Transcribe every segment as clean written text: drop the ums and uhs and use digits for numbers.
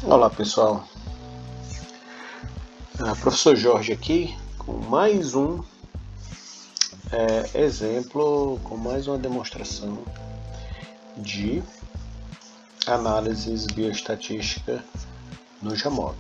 Olá pessoal, professor Jorge aqui com mais um exemplo, com mais uma demonstração de análises bioestatística no Jamov,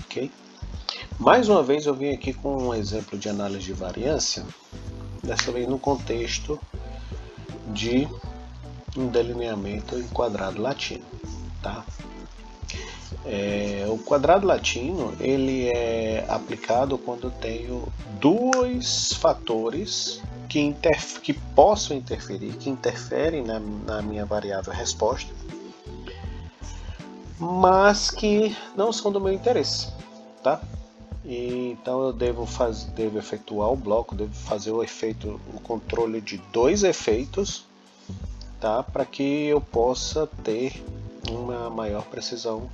ok? Mais uma vez eu vim aqui com um exemplo de análise de variância, dessa vez no contexto de um delineamento em quadrado latino, tá? O quadrado latino ele é aplicado quando eu tenho dois fatores que possam interferir, que interferem na minha variável resposta, mas que não são do meu interesse, tá? Então eu devo efetuar o bloco, devo fazer o controle de dois efeitos, tá? Para que eu possa ter uma maior precisão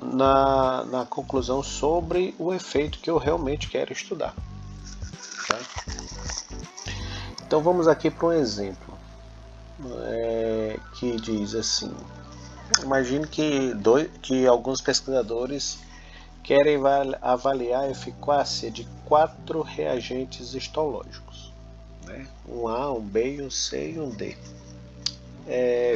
na conclusão sobre o efeito que eu realmente quero estudar. Tá? Então vamos aqui para um exemplo que diz assim: imagine que alguns pesquisadores querem avaliar a eficácia de 4 reagentes histológicos, né? Um A, um B, um C e um D.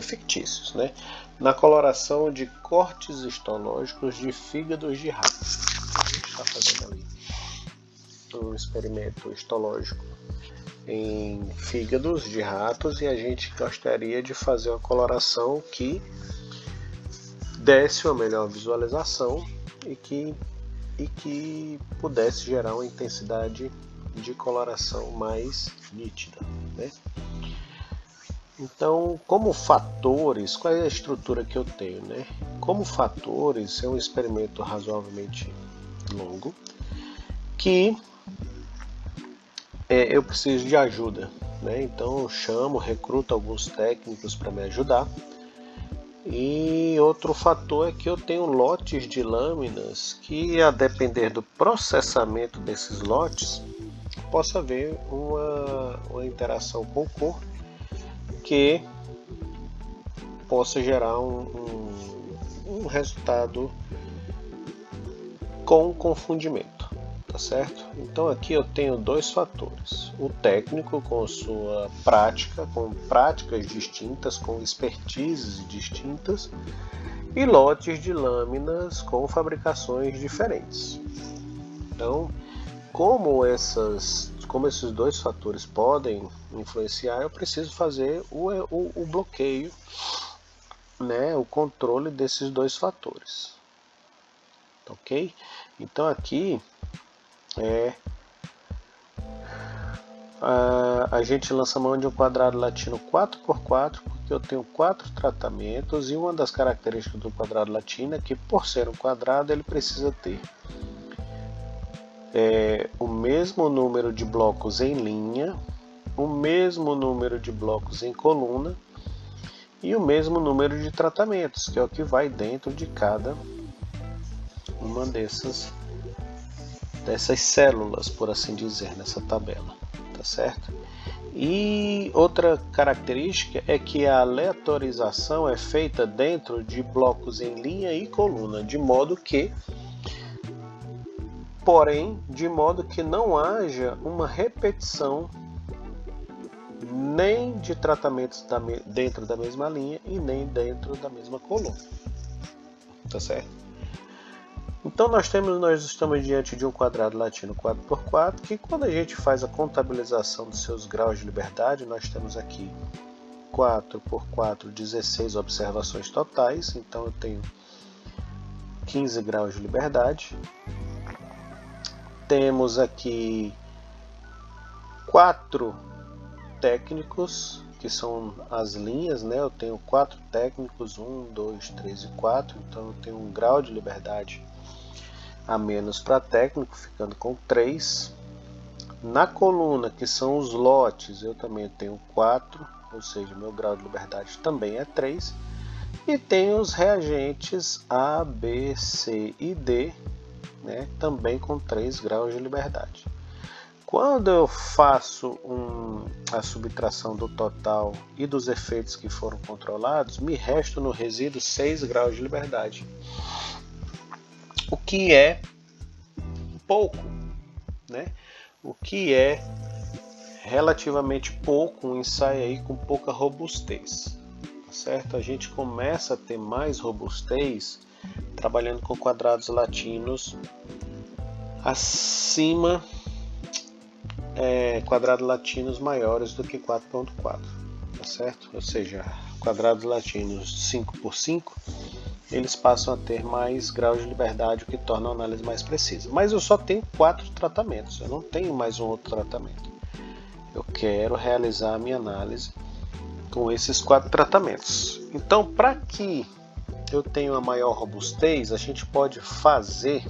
Fictícios, né? Na coloração de cortes histológicos de fígados de ratos. A gente está fazendo ali um experimento histológico em fígados de ratos e a gente gostaria de fazer uma coloração que desse uma melhor visualização e que pudesse gerar uma intensidade de coloração mais nítida, né? Então, como fatores, qual é a estrutura que eu tenho, né? Como fatores, é um experimento razoavelmente longo, que eu preciso de ajuda, né? Então eu recruto alguns técnicos para me ajudar. E outro fator é que eu tenho lotes de lâminas que, a depender do processamento desses lotes, possa haver uma interação com o corpo que possa gerar um resultado com confundimento, tá certo? Então aqui eu tenho dois fatores: o técnico com sua prática, com práticas distintas, com expertises distintas, e lotes de lâminas com fabricações diferentes. Então, como esses dois fatores podem influenciar, eu preciso fazer o bloqueio, né, o controle desses dois fatores, ok? Então aqui a gente lança mão de um quadrado latino 4x4, porque eu tenho 4 tratamentos, e uma das características do quadrado latino é que, por ser um quadrado, ele precisa ter o mesmo número de blocos em linha, o mesmo número de blocos em coluna e o mesmo número de tratamentos, que é o que vai dentro de cada uma dessas células, por assim dizer, nessa tabela, tá certo? E outra característica é que a aleatorização é feita dentro de blocos em linha e coluna, de modo que não haja uma repetição nem de tratamentos dentro da mesma linha e nem dentro da mesma coluna, tá certo? Então nós estamos diante de um quadrado latino 4x4, que, quando a gente faz a contabilização dos seus graus de liberdade, nós temos aqui 4x4, 16 observações totais, então eu tenho 15 graus de liberdade. Temos aqui 4 técnicos, que são as linhas, né? Eu tenho 4 técnicos, 1, 2, 3 e 4, então eu tenho um grau de liberdade a menos para técnico, ficando com 3. Na coluna, que são os lotes, eu também tenho 4, ou seja, meu grau de liberdade também é 3. E tenho os reagentes A, B, C e D, né, também com 3 graus de liberdade. Quando eu faço a subtração do total e dos efeitos que foram controlados, me resta no resíduo 6 graus de liberdade. O que é pouco, né? O que é relativamente pouco, um ensaio aí com pouca robustez, tá certo? A gente começa a ter mais robustez trabalhando com quadrados latinos acima, quadrados latinos maiores do que 4.4, tá certo? Ou seja, quadrados latinos 5 por 5, eles passam a ter mais graus de liberdade, o que torna a análise mais precisa. Mas eu só tenho 4 tratamentos, eu não tenho mais um outro tratamento. Eu quero realizar a minha análise com esses 4 tratamentos. Então, para que eu tenha uma maior robustez, a gente pode fazer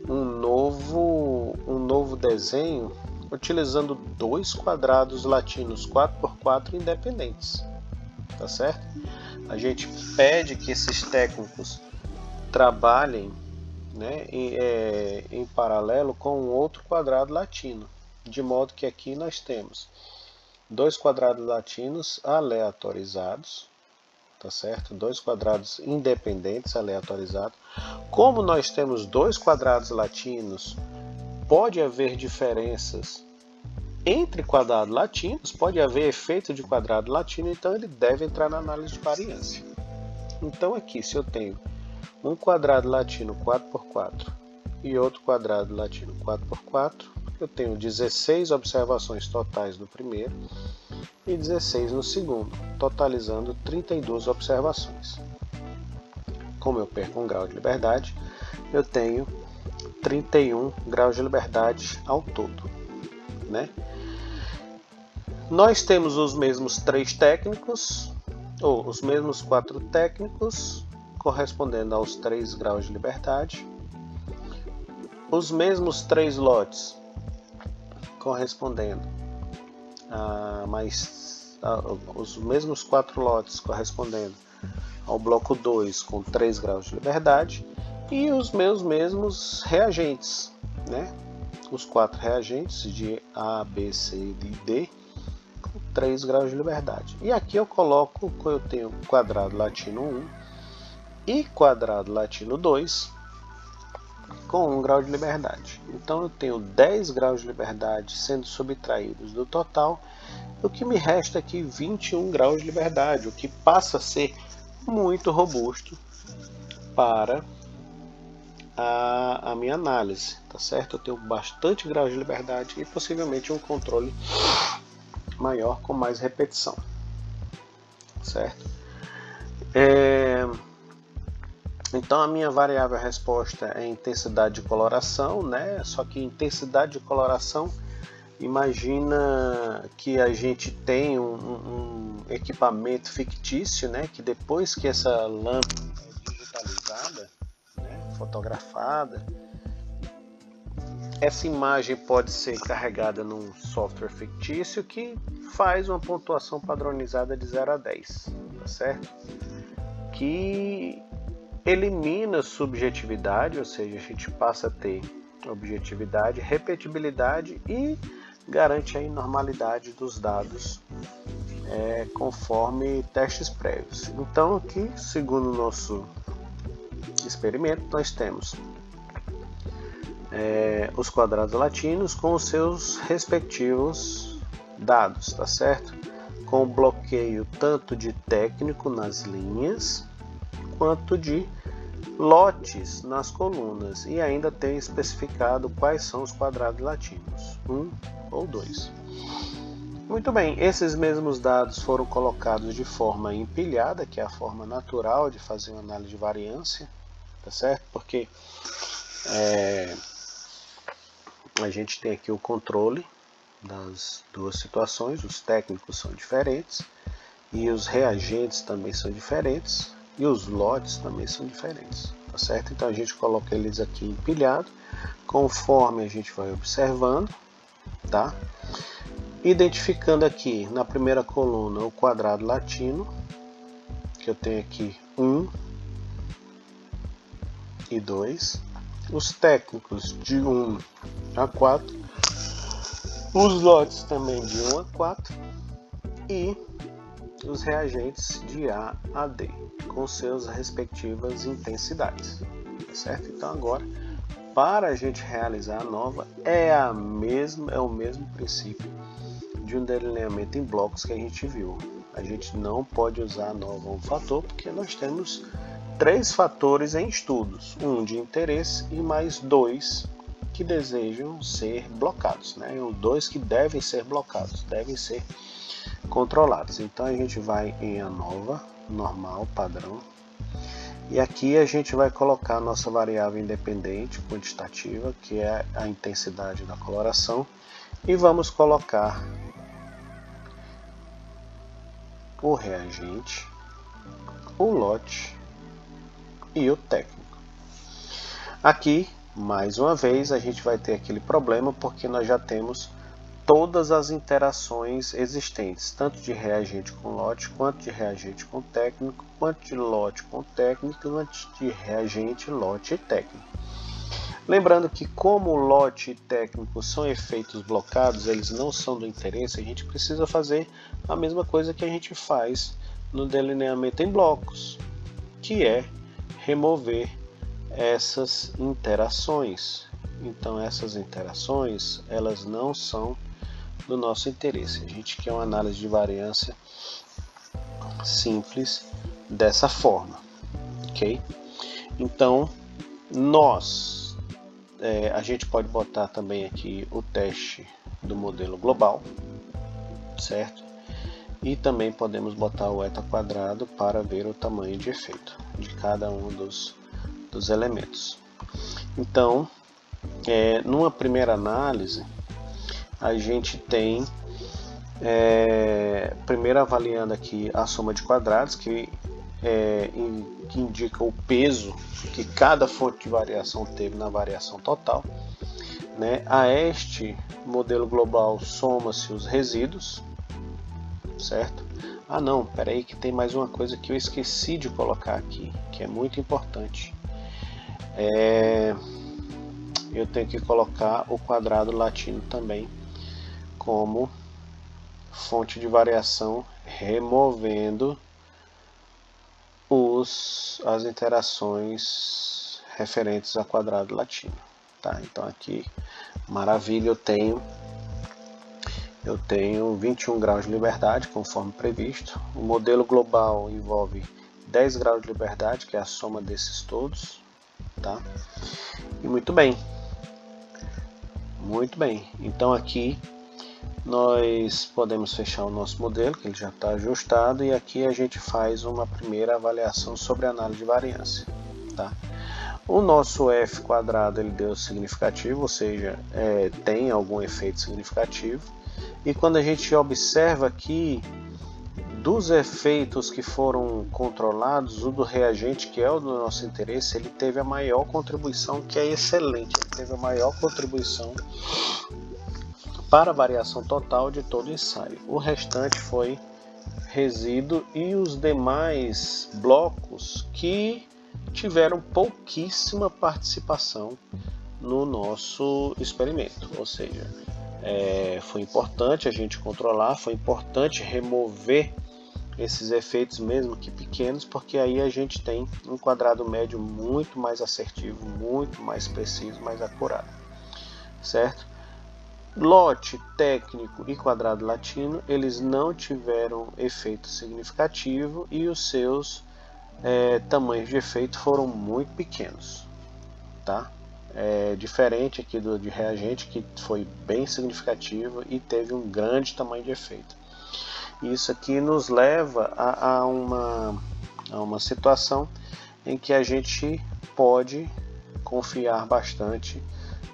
um novo desenho utilizando 2 quadrados latinos 4x4 independentes, tá certo? A gente pede que esses técnicos trabalhem, né, em paralelo com um outro quadrado latino, de modo que aqui nós temos 2 quadrados latinos aleatorizados, tá certo? 2 quadrados independentes aleatorizados. Como nós temos 2 quadrados latinos, pode haver diferenças entre quadrados latinos, pode haver efeito de quadrado latino, então ele deve entrar na análise de variância. Então aqui, se eu tenho um quadrado latino 4x4 e outro quadrado latino 4x4, eu tenho 16 observações totais no primeiro e 16 no segundo, totalizando 32 observações. Como eu perco 1 grau de liberdade, eu tenho 31 graus de liberdade ao todo, né? Nós temos os mesmos 3 técnicos, ou os mesmos 4 técnicos, correspondendo aos 3 graus de liberdade. Os mesmos 3 lotes, correspondendo os mesmos 4 lotes, correspondendo ao bloco 2, com 3 graus de liberdade. E os meus mesmos reagentes, né? Os 4 reagentes de A, B, C e D, 3 graus de liberdade. E aqui eu coloco, eu tenho quadrado latino 1 e quadrado latino 2 com 1 grau de liberdade. Então eu tenho 10 graus de liberdade sendo subtraídos do total, o que me resta aqui 21 graus de liberdade, o que passa a ser muito robusto para a minha análise, tá certo? Eu tenho bastante graus de liberdade e possivelmente um controle maior com mais repetição, certo? Então a minha variável resposta é intensidade de coloração, né? Só que intensidade de coloração, imagina que a gente tem um equipamento fictício, né? Que depois que essa lâmpada é digitalizada, né? Fotografada, essa imagem pode ser carregada num software fictício que faz uma pontuação padronizada de 0 a 10, tá certo? Que elimina subjetividade, ou seja, a gente passa a ter objetividade, repetibilidade e garante a normalidade dos dados conforme testes prévios. Então aqui, segundo o nosso experimento, nós temos os quadrados latinos com os seus respectivos dados, tá certo? Com bloqueio tanto de técnico nas linhas quanto de lotes nas colunas, e ainda tem especificado quais são os quadrados latinos, 1 ou 2. Muito bem, esses mesmos dados foram colocados de forma empilhada, que é a forma natural de fazer uma análise de variância, tá certo? Porque a gente tem aqui o controle das duas situações, os técnicos são diferentes e os reagentes também são diferentes e os lotes também são diferentes, tá certo? Então a gente coloca eles aqui empilhado conforme a gente vai observando, tá? Identificando aqui na primeira coluna o quadrado latino, que eu tenho aqui 1 e 2, os técnicos de 1 a 4 Os lotes também de 1 a 4 e os reagentes de A a D, com seus respectivas intensidades, tá certo? Então agora, para a gente realizar a nova, é o mesmo princípio de um delineamento em blocos que a gente viu. A gente não pode usar a nova um fator, porque nós temos 3 fatores em estudos, um de interesse e mais 2 que desejam ser blocados, né? 2 que devem ser blocados, devem ser controlados. Então a gente vai em ANOVA, normal, padrão, e aqui a gente vai colocar a nossa variável independente quantitativa, que é a intensidade da coloração, e vamos colocar o reagente, o lote e o técnico. Aqui, mais uma vez, a gente vai ter aquele problema porque nós já temos todas as interações existentes, tanto de reagente com lote, quanto de reagente com técnico, quanto de lote com técnico, quanto de reagente, lote e técnico. Lembrando que como lote e técnico são efeitos blocados, eles não são do interesse, a gente precisa fazer a mesma coisa que a gente faz no delineamento em blocos, que é remover essas interações. Então essas interações, elas não são do nosso interesse. A gente quer uma análise de variância simples dessa forma, ok? Então a gente pode botar também aqui o teste do modelo global, certo? E também podemos botar o eta quadrado para ver o tamanho de efeito de cada um dos elementos. Então, numa primeira análise, a gente tem, primeiro avaliando aqui a soma de quadrados, que indica o peso que cada fonte de variação teve na variação total, né? A este modelo global soma-se os resíduos, certo? Ah não, peraí que tem mais uma coisa que eu esqueci de colocar aqui, que é muito importante. Eu tenho que colocar o quadrado latino também como fonte de variação, removendo as interações referentes a quadrado latino, tá? Então aqui, maravilha, eu tenho 21 graus de liberdade, conforme previsto. O modelo global envolve 10 graus de liberdade, que é a soma desses todos, tá? E muito bem. Muito bem. Então aqui nós podemos fechar o nosso modelo, que ele já está ajustado, e aqui a gente faz uma primeira avaliação sobre a análise de variância, tá? O nosso f quadrado ele deu significativo, ou seja, tem algum efeito significativo, e quando a gente observa aqui dos efeitos que foram controlados, o do reagente, que é o do nosso interesse, ele teve a maior contribuição, que é excelente, ele teve a maior contribuição para a variação total de todo o ensaio. O restante foi resíduo e os demais blocos que tiveram pouquíssima participação no nosso experimento, ou seja, foi importante a gente controlar, foi importante remover esses efeitos mesmo que pequenos, porque aí a gente tem um quadrado médio muito mais assertivo, muito mais preciso, mais acurado, certo? Lote, técnico e quadrado latino, eles não tiveram efeito significativo e os seus tamanhos de efeito foram muito pequenos, tá? Diferente aqui de reagente, que foi bem significativo e teve um grande tamanho de efeito. Isso aqui nos leva a uma situação em que a gente pode confiar bastante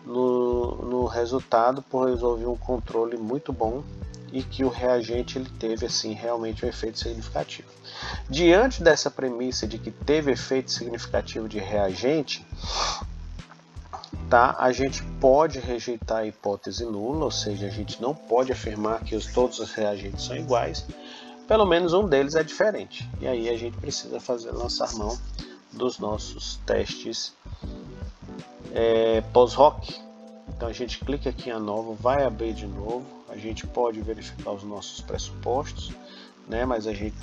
no resultado, por resolver um controle muito bom e que o reagente ele teve assim realmente um efeito significativo. Diante dessa premissa de que teve efeito significativo de reagente, tá? A gente pode rejeitar a hipótese nula, ou seja, a gente não pode afirmar que todos os reagentes são iguais, pelo menos um deles é diferente. E aí a gente precisa lançar mão dos nossos testes pós-hoc, Então a gente clica aqui em a nova, vai abrir de novo, a gente pode verificar os nossos pressupostos, né? Mas a gente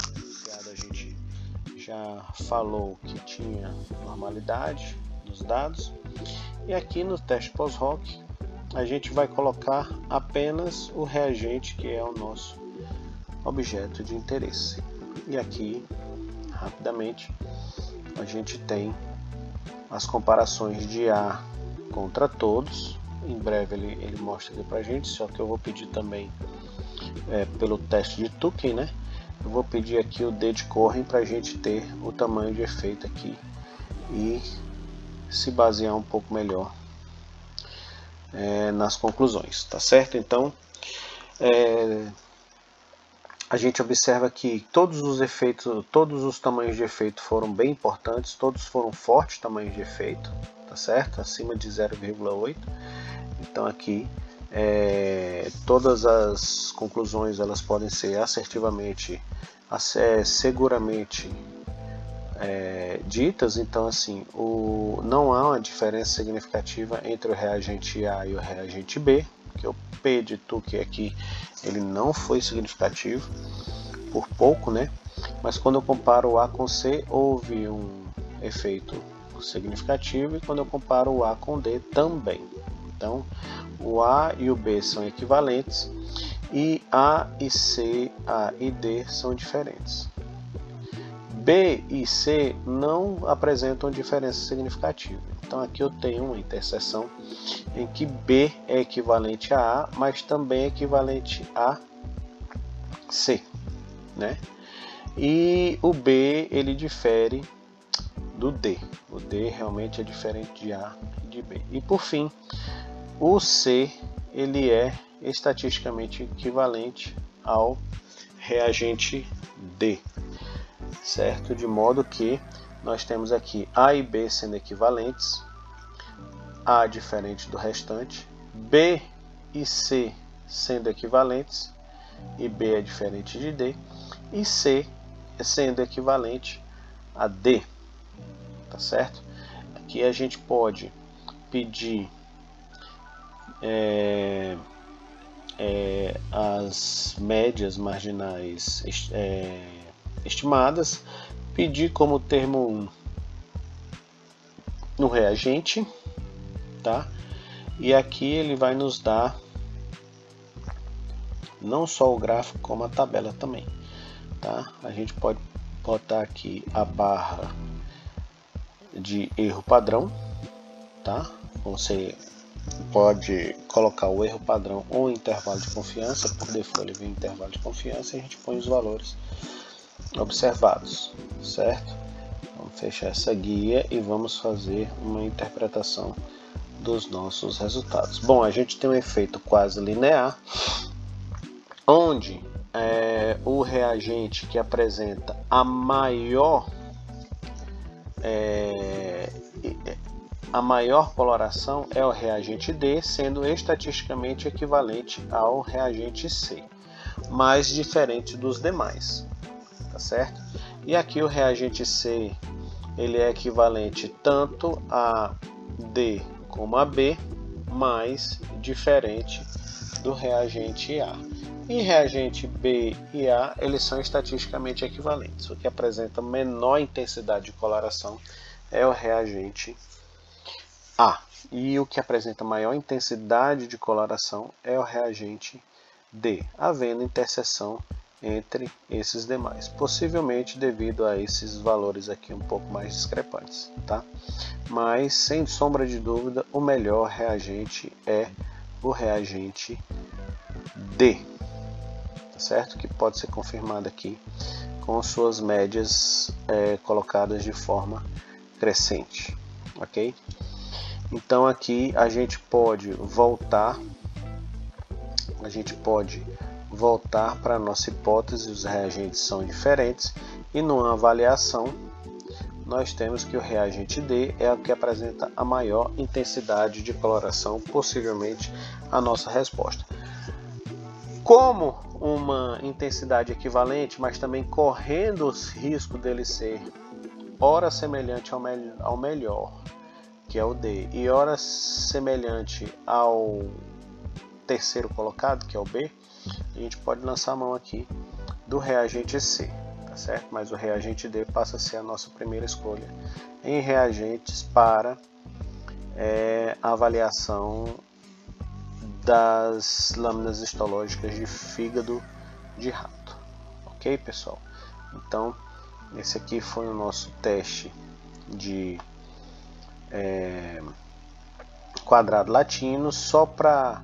já falou que tinha normalidade dos dados. E aqui no teste pós-hoc a gente vai colocar apenas o reagente que é o nosso objeto de interesse. E aqui, rapidamente, a gente tem as comparações de A contra todos. Em breve ele mostra aqui pra gente, só que eu vou pedir também pelo teste de Tucken, né? Eu vou pedir aqui o D de Cohen para a gente ter o tamanho de efeito aqui e se basear um pouco melhor nas conclusões, tá certo? Então, a gente observa que todos os efeitos, todos os tamanhos de efeito foram bem importantes, todos foram fortes tamanhos de efeito, tá certo? Acima de 0,8. Então aqui todas as conclusões elas podem ser assertivamente, seguramente ditas. Então assim, não há uma diferença significativa entre o reagente A e o reagente B, que o P de Tucken aqui ele não foi significativo, por pouco, né? Mas quando eu comparo o A com C, houve um efeito significativo, e quando eu comparo o A com D também. Então, o A e o B são equivalentes, e A e C, A e D são diferentes. B e C não apresentam diferença significativa. Então aqui eu tenho uma interseção em que B é equivalente a A, mas também é equivalente a C, né? E o B ele difere do D. O D realmente é diferente de A e de B. E por fim, o C ele é estatisticamente equivalente ao reagente D, certo? De modo que nós temos aqui A e B sendo equivalentes, A diferente do restante, B e C sendo equivalentes, e B é diferente de D, e C sendo equivalente a D, tá certo? Aqui a gente pode pedir as médias marginais estimadas, pedir como termo 1 no reagente, tá? E aqui ele vai nos dar não só o gráfico como a tabela também, tá? A gente pode botar aqui a barra de erro padrão, tá? Você pode colocar o erro padrão ou intervalo de confiança, por default ele vem intervalo de confiança, e a gente põe os valores observados, certo? Vamos fechar essa guia e vamos fazer uma interpretação dos nossos resultados. Bom, a gente tem um efeito quase linear, onde o reagente que apresenta a maior coloração é o reagente D, sendo estatisticamente equivalente ao reagente C, mas diferente dos demais, tá certo? E aqui o reagente C ele é equivalente tanto a D como a B, mas diferente do reagente A. E reagente B e A eles são estatisticamente equivalentes. O que apresenta menor intensidade de coloração é o reagente A, e o que apresenta maior intensidade de coloração é o reagente D, havendo interseção entre esses demais, possivelmente devido a esses valores aqui um pouco mais discrepantes, tá? Mas sem sombra de dúvida o melhor reagente é o reagente D, tá certo? Que pode ser confirmado aqui com suas médias colocadas de forma crescente, ok? Então aqui a gente pode voltar para a nossa hipótese, os reagentes são diferentes, e numa avaliação nós temos que o reagente D é o que apresenta a maior intensidade de coloração, possivelmente a nossa resposta. Como uma intensidade equivalente, mas também correndo o risco dele ser ora semelhante ao melhor, que é o D, e ora semelhante ao terceiro colocado, que é o B, a gente pode lançar a mão aqui do reagente C, tá certo? Mas o reagente D passa a ser a nossa primeira escolha em reagentes para a avaliação das lâminas histológicas de fígado de rato. Ok, pessoal? Então, esse aqui foi o nosso teste de quadrado latino, só para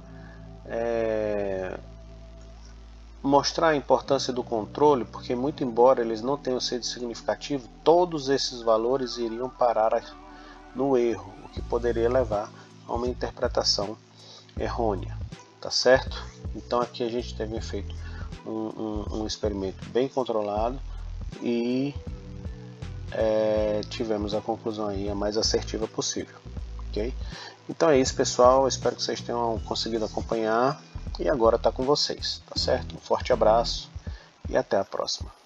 mostrar a importância do controle, porque muito embora eles não tenham sido significativos, todos esses valores iriam parar no erro, o que poderia levar a uma interpretação errônea, tá certo? Então aqui a gente teve feito um experimento bem controlado e tivemos a conclusão aí a mais assertiva possível, ok? Então é isso, pessoal, espero que vocês tenham conseguido acompanhar e agora está com vocês, tá certo? Um forte abraço e até a próxima.